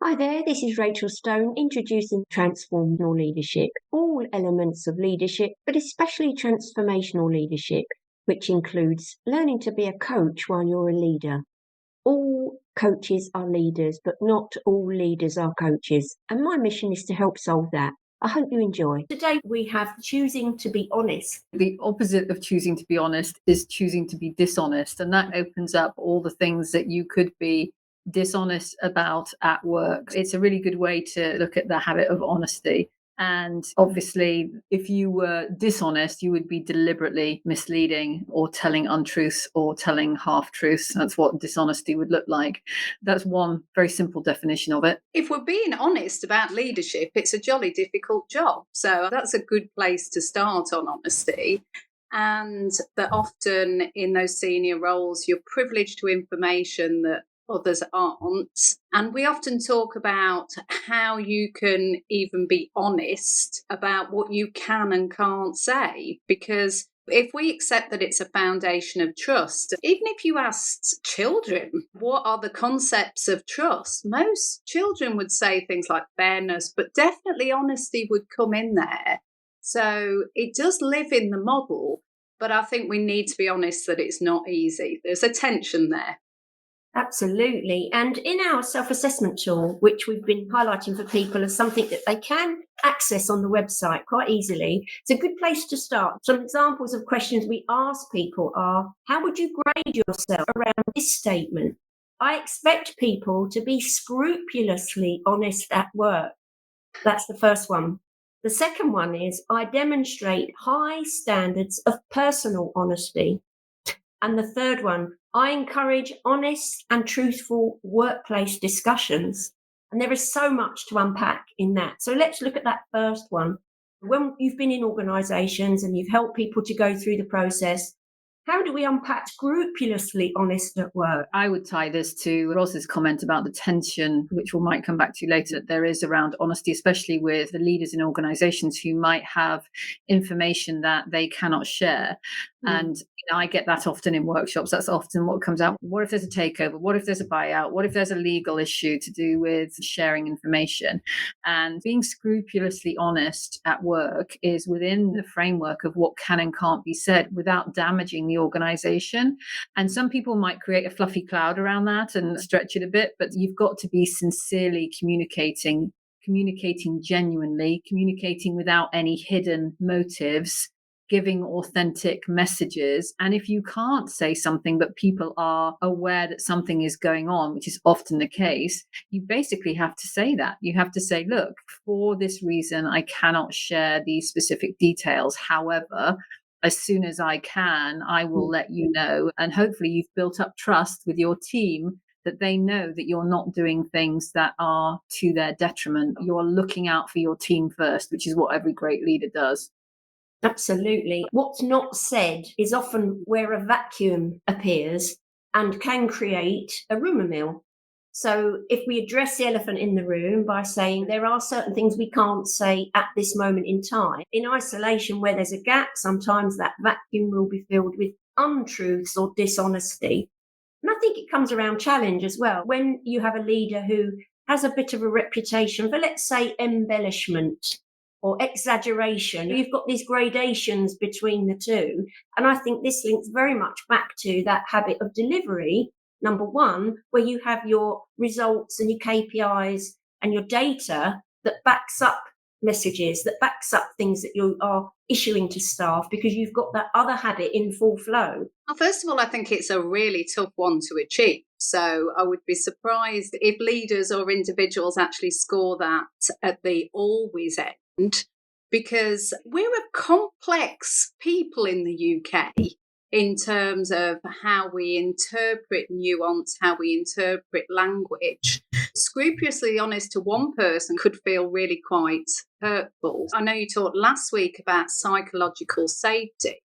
Hi there, this is Rachel Stone introducing transformational leadership, all elements of leadership, but especially transformational leadership, which includes learning to be a coach while you're a leader. All coaches are leaders, but not all leaders are coaches, and my mission is to help solve that. I hope you enjoy. Today we have choosing to be honest. The opposite of choosing to be honest is choosing to be dishonest, and that opens up all the things that you could be dishonest about at work. It's a really good way to look at the habit of honesty. And obviously, if you were dishonest, you would be deliberately misleading or telling untruths or telling half truths. That's what dishonesty would look like. That's one very simple definition of it. If we're being honest about leadership, it's a jolly difficult job. So that's a good place to start on honesty. And that often in those senior roles, you're privileged to information that others aren't. And we often talk about how you can even be honest about what you can and can't say, because if we accept that it's a foundation of trust, even if you asked children, what are the concepts of trust? Most children would say things like fairness, but definitely honesty would come in there. So it does live in the model, but I think we need to be honest that it's not easy. There's a tension there. Absolutely. And in our self-assessment tool, which we've been highlighting for people as something that they can access on the website quite easily, it's a good place to start. Some examples of questions we ask people are, how would you grade yourself around this statement? I expect people to be scrupulously honest at work. That's the first one. The second one is, I demonstrate high standards of personal honesty. And the third one, I encourage honest and truthful workplace discussions. And there is so much to unpack in that. So let's look at that first one. When you've been in organisations and you've helped people to go through the process, how do we unpack scrupulously honest at work? I would tie this to Roz's comment about the tension, which we might come back to later, that there is around honesty, especially with the leaders in organizations who might have information that they cannot share. And I get that often in workshops. That's often what comes out. What if there's a takeover? What if there's a buyout? What if there's a legal issue to do with sharing information? And being scrupulously honest at work is within the framework of what can and can't be said without damaging the organization. And some people might create a fluffy cloud around that and stretch it a bit, but you've got to be sincerely communicating genuinely, communicating without any hidden motives, giving authentic messages. And if you can't say something, but people are aware that something is going on, which is often the case, you basically have to say that. You have to say, look, for this reason, I cannot share these specific details. However, as soon as I can, I will let you know. And hopefully you've built up trust with your team that they know that you're not doing things that are to their detriment. You're looking out for your team first, which is what every great leader does. Absolutely. What's not said is often where a vacuum appears and can create a rumour mill. So if we address the elephant in the room by saying there are certain things we can't say at this moment in time, in isolation where there's a gap, sometimes that vacuum will be filled with untruths or dishonesty. And I think it comes around challenge as well. When you have a leader who has a bit of a reputation for, let's say, embellishment or exaggeration, you've got these gradations between the two. And I think this links very much back to that habit of delivery, number one, where you have your results and your KPIs and your data that backs up messages, that backs up things that you are issuing to staff, because you've got that other habit in full flow. Well, first of all, I think it's a really tough one to achieve. So I would be surprised if leaders or individuals actually score that at the always end, because we're a complex people in the UK in terms of how we interpret nuance, how we interpret language. Scrupulously honest to one person could feel really quite hurtful. I know you talked last week about psychological safety,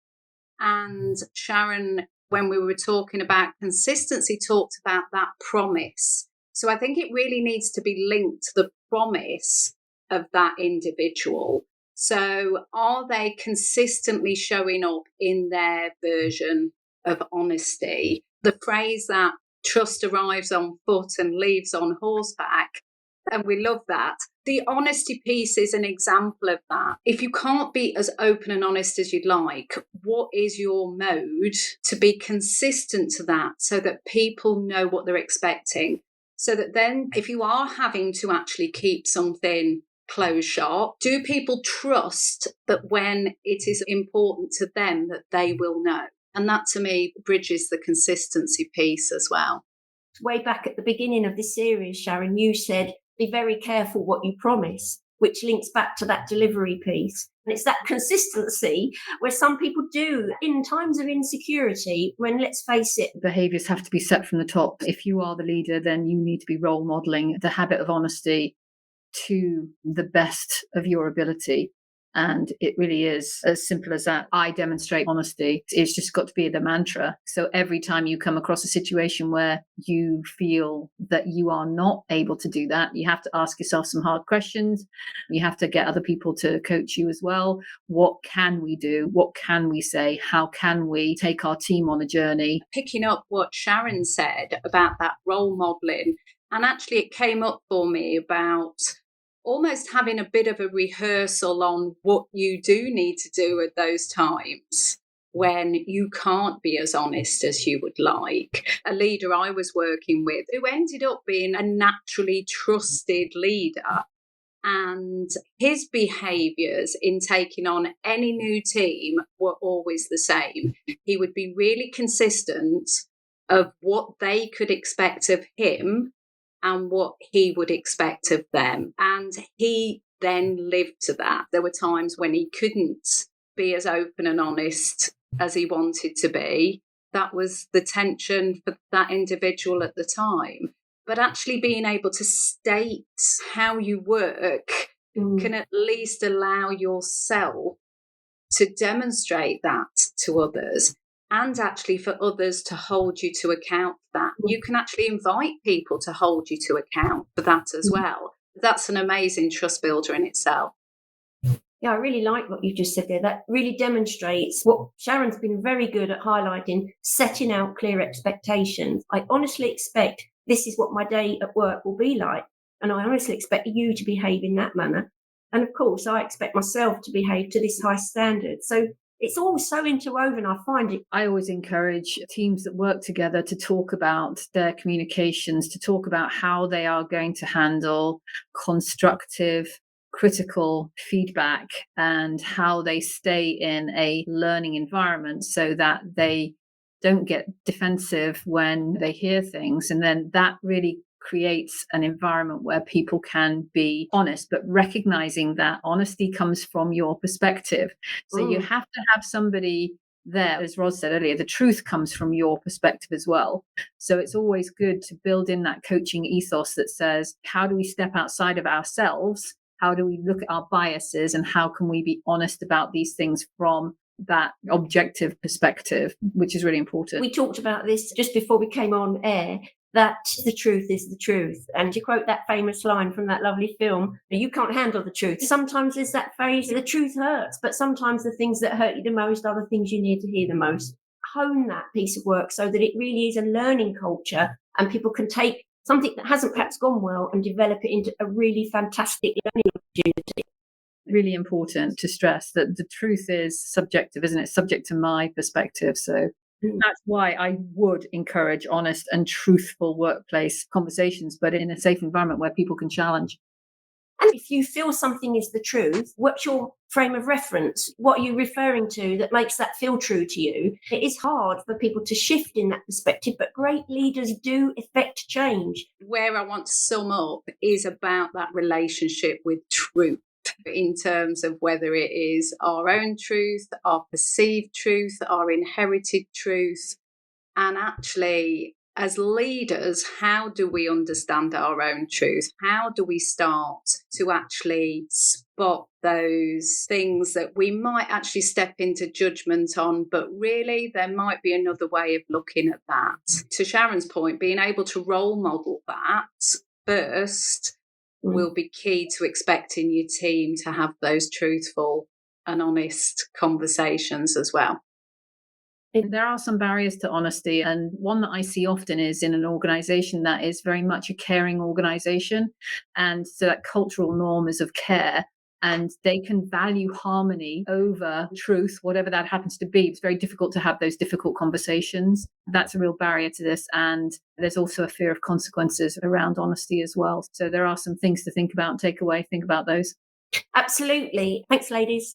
and Sharon, when we were talking about consistency, talked about that promise. So I think it really needs to be linked to the promise of that individual. So are they consistently showing up in their version of honesty? The phrase that trust arrives on foot and leaves on horseback, And we love that. The honesty piece is an example of that. If you can't be as open and honest as you'd like, what is your mode to be consistent to that so that people know what they're expecting? So that then if you are having to actually keep something closed shop, do people trust that when it is important to them that they will know? And that to me bridges the consistency piece as well. Way back at the beginning of this series, Sharon, you said, be very careful what you promise, which links back to that delivery piece. And it's that consistency where some people do in times of insecurity, when, let's face it, behaviors have to be set from the top. If you are the leader, then you need to be role modeling the habit of honesty to the best of your ability. And it really is as simple as that. I demonstrate honesty. It's just got to be the mantra. So every time you come across a situation where you feel that you are not able to do that, you have to ask yourself some hard questions. You have to get other people to coach you as well. What can we do? What can we say? How can we take our team on a journey? Picking up what Sharon said about that role modeling, and actually it came up for me about almost having a bit of a rehearsal on what you do need to do at those times when you can't be as honest as you would like. A leader I was working with who ended up being a naturally trusted leader, and his behaviours in taking on any new team were always the same. He would be really consistent of what they could expect of him and what he would expect of them. And he then lived to that. There were times when he couldn't be as open and honest as he wanted to be. That was the tension for that individual at the time. But actually being able to state how you work can at least allow yourself to demonstrate that to others, and actually for others to hold you to account for that. You can actually invite people to hold you to account for that as well. That's an amazing trust builder in itself. Yeah, I really like what you just said there. That really demonstrates what Sharon's been very good at highlighting, setting out clear expectations. I honestly expect this is what my day at work will be like. And I honestly expect you to behave in that manner. And of course, I expect myself to behave to this high standard. So it's all so interwoven, I find it. I always encourage teams that work together to talk about their communications, to talk about how they are going to handle constructive, critical feedback, and how they stay in a learning environment so that they don't get defensive when they hear things. And then that really creates an environment where people can be honest, but recognizing that honesty comes from your perspective. So you have to have somebody there, as Roz said earlier, the truth comes from your perspective as well. So it's always good to build in that coaching ethos that says, how do we step outside of ourselves? How do we look at our biases, and how can we be honest about these things from that objective perspective, which is really important. We talked about this just before we came on air, that the truth is the truth. And to quote that famous line from that lovely film, you can't handle the truth. Sometimes there's that phrase, the truth hurts, but sometimes the things that hurt you the most are the things you need to hear the most. Hone that piece of work so that it really is a learning culture, and people can take something that hasn't perhaps gone well and develop it into a really fantastic learning opportunity. Really important to stress that the truth is subjective, isn't it? Subject to my perspective. So that's why I would encourage honest and truthful workplace conversations, but in a safe environment where people can challenge. And if you feel something is the truth, what's your frame of reference? What are you referring to that makes that feel true to you? It is hard for people to shift in that perspective, but great leaders do effect change. Where I want to sum up is about that relationship with truth, in terms of whether it is our own truth, our perceived truth, our inherited truth. And actually, as leaders, how do we understand our own truth? How do we start to actually spot those things that we might actually step into judgment on, but really there might be another way of looking at that? To Sharon's point, being able to role model that first will be key to expecting your team to have those truthful and honest conversations as well. There are some barriers to honesty, and one that I see often is in an organization that is very much a caring organization. And so that cultural norm is of care, and they can value harmony over truth, whatever that happens to be. It's very difficult to have those difficult conversations. That's a real barrier to this. And there's also a fear of consequences around honesty as well. So there are some things to think about and take away. Think about those. Absolutely. Thanks, ladies.